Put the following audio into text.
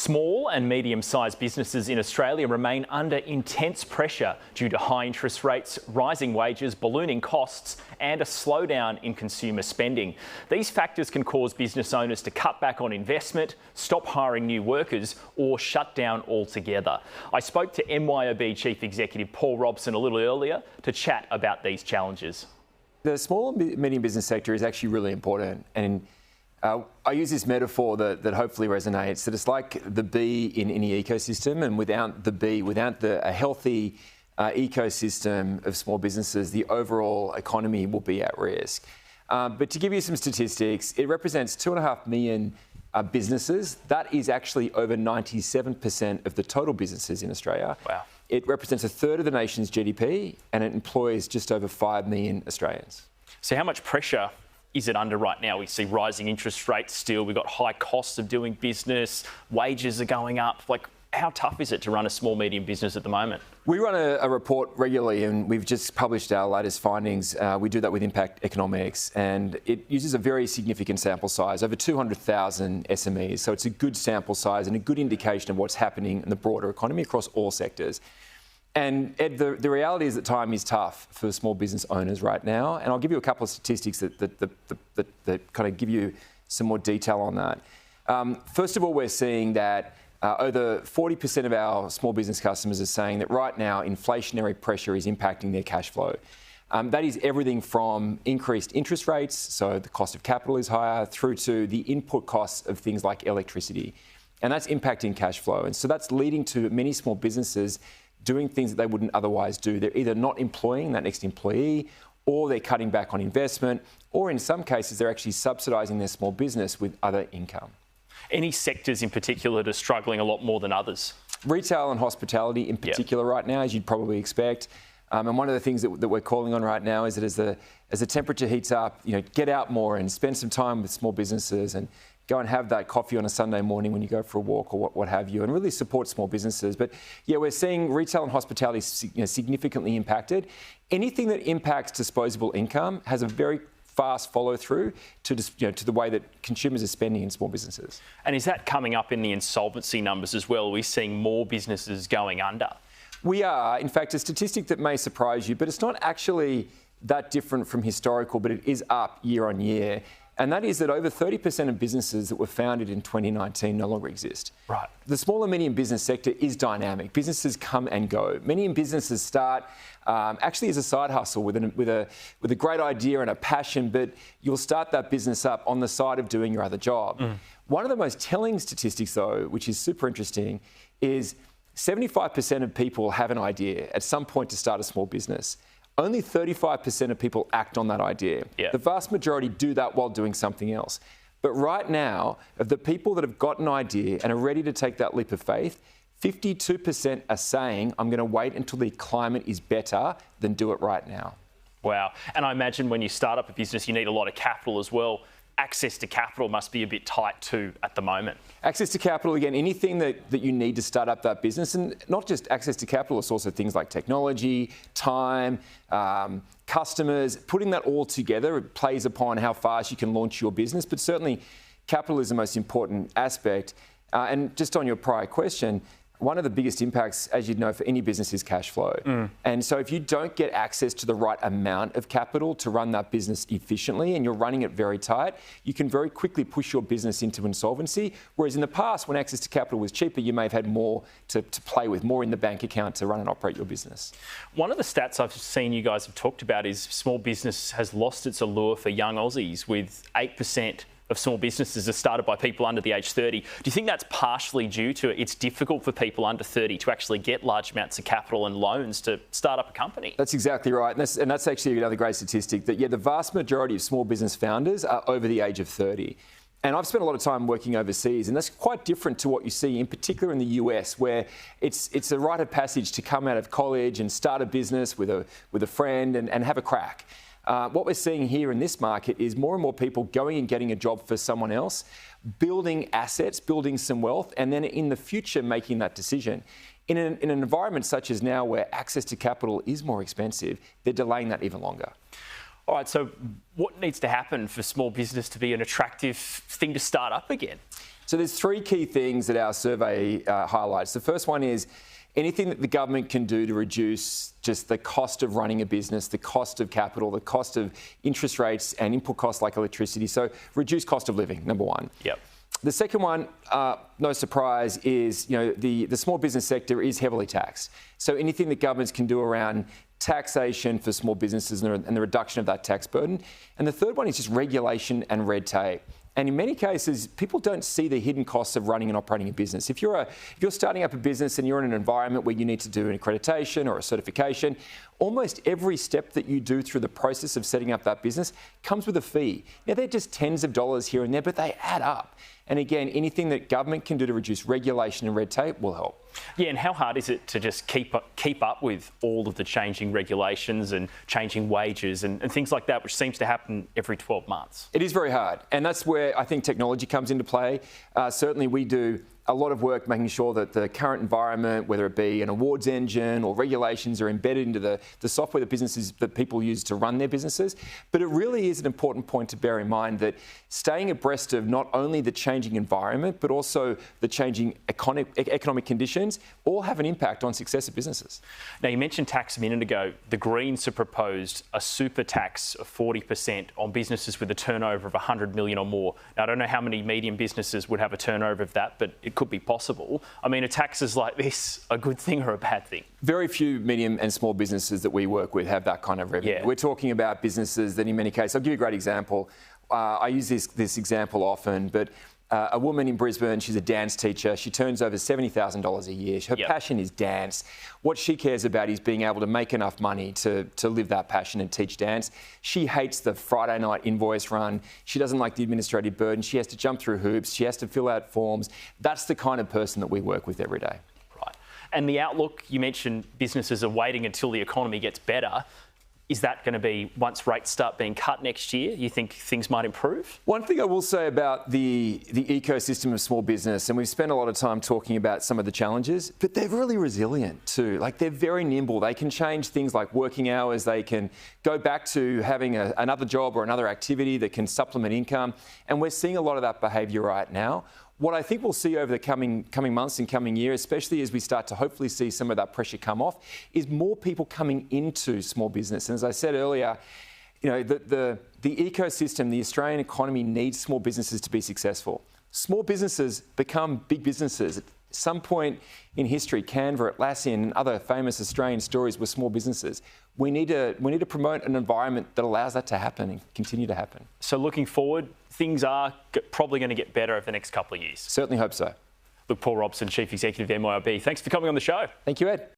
Small and medium-sized businesses in Australia remain under intense pressure due to high interest rates, rising wages, ballooning costs and a slowdown in consumer spending. These factors can cause business owners to cut back on investment, stop hiring new workers or shut down altogether. I spoke to MYOB Chief Executive Paul Robson a little earlier to chat about these challenges. The small and medium business sector is actually really important, and I use this metaphor that hopefully resonates, that it's like the bee in any ecosystem, and without the bee, without a healthy ecosystem of small businesses, the overall economy will be at risk. But to give you some statistics, it represents 2.5 million businesses. That is actually over 97% of the total businesses in Australia. Wow. It represents a third of the nation's GDP, and it employs just over 5 million Australians. So how much pressure is it under right now? We see rising interest rates still. We've got high costs of doing business. Wages are going up. How tough is it to run a small, medium business at the moment? We run a report regularly, and we've just published our latest findings. We do that with Impact Economics, and it uses a very significant sample size, over 200,000 SMEs. So it's a good sample size and a good indication of what's happening in the broader economy across all sectors. And Ed, the reality is that time is tough for small business owners right now. And I'll give you a couple of statistics that kind of give you some more detail on that. First of all, we're seeing that over 40% of our small business customers are saying that right now inflationary pressure is impacting their cash flow. That is everything from increased interest rates, so the cost of capital is higher, through to the input costs of things like electricity. And that's impacting cash flow. And so that's leading to many small businesses doing things that they wouldn't otherwise do. They're either not employing that next employee, or they're cutting back on investment, or in some cases they're actually subsidising their small business with other income. Any sectors in particular that are struggling a lot more than others? Retail and hospitality in particular right now, as you'd probably expect. And one of the things that we're calling on right now is that as the temperature heats up, get out more and spend some time with small businesses and go and have that coffee on a Sunday morning when you go for a walk or what have you, and really support small businesses. But yeah, we're seeing retail and hospitality significantly impacted. Anything that impacts disposable income has a very fast follow through to the way that consumers are spending in small businesses. And is that coming up in the insolvency numbers as well? Are we seeing more businesses going under? We are. In fact, a statistic that may surprise you, but it's not actually that different from historical, but it is up year on year. And that is that over 30% of businesses that were founded in 2019 no longer exist. Right. The small and medium business sector is dynamic. Businesses come and go. Many businesses start actually as a side hustle with a great idea and a passion, but you'll start that business up on the side of doing your other job. One of the most telling statistics, though, which is super interesting, is 75% of people have an idea at some point to start a small business. Only 35% of people act on that idea. Yeah. The vast majority do that while doing something else. But right now, of the people that have got an idea and are ready to take that leap of faith, 52% are saying, I'm going to wait until the climate is better than do it right now. Wow. And I imagine when you start up a business, you need a lot of capital as well. Access to capital must be a bit tight too at the moment. Access to capital, again, anything that you need to start up that business, and not just access to capital, it's also things like technology, time, customers. Putting that all together, it plays upon how fast you can launch your business, but certainly capital is the most important aspect. And just on your prior question, one of the biggest impacts, as you'd know, for any business is cash flow. And so if you don't get access to the right amount of capital to run that business efficiently and you're running it very tight, you can very quickly push your business into insolvency. Whereas in the past, when access to capital was cheaper, you may have had more to play with, more in the bank account to run and operate your business. One of the stats I've seen you guys have talked about is small business has lost its allure for young Aussies, with 8% of small businesses are started by people under the age 30. Do you think that's partially due to it's difficult for people under 30 to actually get large amounts of capital and loans to start up a company? That's exactly right. And that's actually another great statistic, that, the vast majority of small business founders are over the age of 30. And I've spent a lot of time working overseas, and that's quite different to what you see, in particular in the US, where it's a rite of passage to come out of college and start a business with a friend and have a crack. What we're seeing here in this market is more and more people going and getting a job for someone else, building assets, building some wealth, and then in the future making that decision. In an environment such as now, where access to capital is more expensive, they're delaying that even longer. All right, so what needs to happen for small business to be an attractive thing to start up again? So there's three key things that our survey highlights. The first one is anything that the government can do to reduce just the cost of running a business, the cost of capital, the cost of interest rates and input costs like electricity. So reduce cost of living, number one. Yep. The second one, no surprise, is the small business sector is heavily taxed. So anything that governments can do around taxation for small businesses and the reduction of that tax burden. And the third one is just regulation and red tape. And in many cases, people don't see the hidden costs of running and operating a business. If you're starting up a business and you're in an environment where you need to do an accreditation or a certification, almost every step that you do through the process of setting up that business comes with a fee. Now, they're just tens of dollars here and there, but they add up. And again, anything that government can do to reduce regulation and red tape will help. Yeah, and how hard is it to just keep up with all of the changing regulations and changing wages and things like that, which seems to happen every 12 months? It is very hard. And that's where I think technology comes into play. Certainly we do a lot of work making sure that the current environment, whether it be an awards engine or regulations, are embedded into the software that people use to run their businesses. But it really is an important point to bear in mind that staying abreast of not only the changing environment, but also the changing economic conditions all have an impact on success of businesses. Now, you mentioned tax a minute ago. The Greens have proposed a super tax of 40% on businesses with a turnover of 100 million or more. Now, I don't know how many medium businesses would have a turnover of that, but it could be possible. I mean, are taxes like this a good thing or a bad thing? Very few medium and small businesses that we work with have that kind of revenue. Yeah. We're talking about businesses that in many cases, I'll give you a great example. I use this example often, but a woman in Brisbane, she's a dance teacher. She turns over $70,000 a year. Her passion is dance. What she cares about is being able to make enough money to live that passion and teach dance. She hates the Friday night invoice run. She doesn't like the administrative burden. She has to jump through hoops. She has to fill out forms. That's the kind of person that we work with every day. Right. And the outlook, you mentioned businesses are waiting until the economy gets better. Is that going to be once rates start being cut next year? You think things might improve? One thing I will say about the ecosystem of small business, and we've spent a lot of time talking about some of the challenges, but they're really resilient too. Like, they're very nimble. They can change things like working hours. They can go back to having another job or another activity that can supplement income. And we're seeing a lot of that behaviour right now. What I think we'll see over the coming months and coming year, especially as we start to hopefully see some of that pressure come off, is more people coming into small business. And as I said earlier, the ecosystem, the Australian economy needs small businesses to be successful. Small businesses become big businesses. At some point in history, Canva, Atlassian and other famous Australian stories were small businesses. We need to promote an environment that allows that to happen and continue to happen. So looking forward, things are probably going to get better over the next couple of years. Certainly hope so. Look, Paul Robson, Chief Executive of MYOB, thanks for coming on the show. Thank you, Ed.